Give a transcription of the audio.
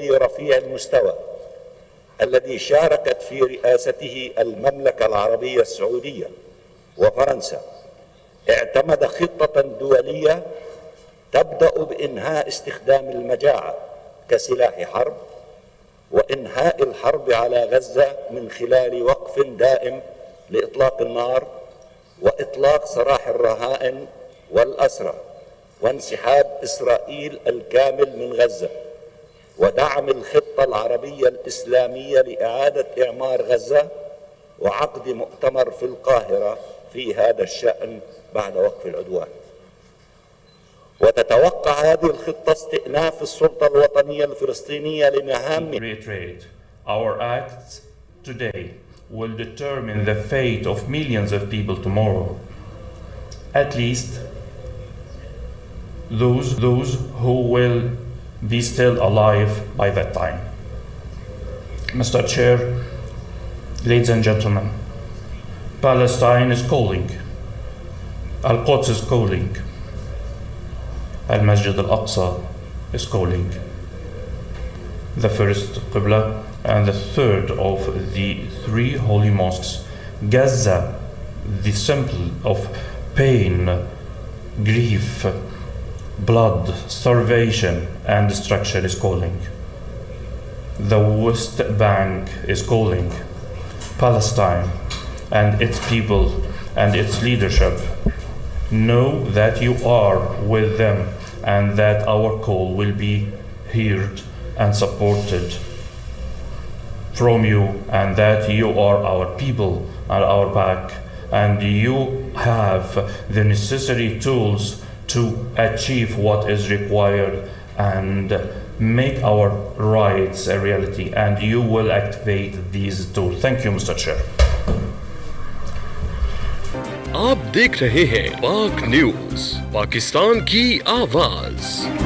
الدولي رفيع المستوى الذي شاركت في رئاسته المملكة العربية السعودية وفرنسا اعتمد خطة دولية تبدأ بإنهاء استخدام المجاعة كسلاح حرب وإنهاء الحرب على غزة من خلال وقف دائم لإطلاق النار وإطلاق سراح الرهائن والأسرى وانسحاب إسرائيل الكامل من غزة ودعم الخطة العربية الإسلامية لإعادة إعمار غزة وعقد مؤتمر في القاهرة في هذا الشأن بعد وقف العدوان. وتتوقع هذه الخطة استئناف السلطة الوطنية الفلسطينية لمهام. Our acts today will determine the fate of millions of people tomorrow. At least those who will be still alive by that time. Mr. Chair, ladies and gentlemen, Palestine is calling. Al-Quds is calling. Al-Masjid al-Aqsa is calling. The first Qibla and the third of the three holy mosques. Gaza, the symbol of pain, grief, blood, starvation and destruction is calling. The West Bank is calling. Palestine and its people and its leadership know that you are with them and that our call will be heard and supported from you and that you are our people and our back and you have the necessary tools to achieve what is required and make our rights a reality and you will activate these tools. Thank you, Mr. Chair. आप देख रहे हैं पाक news, Pakistan की आवाज।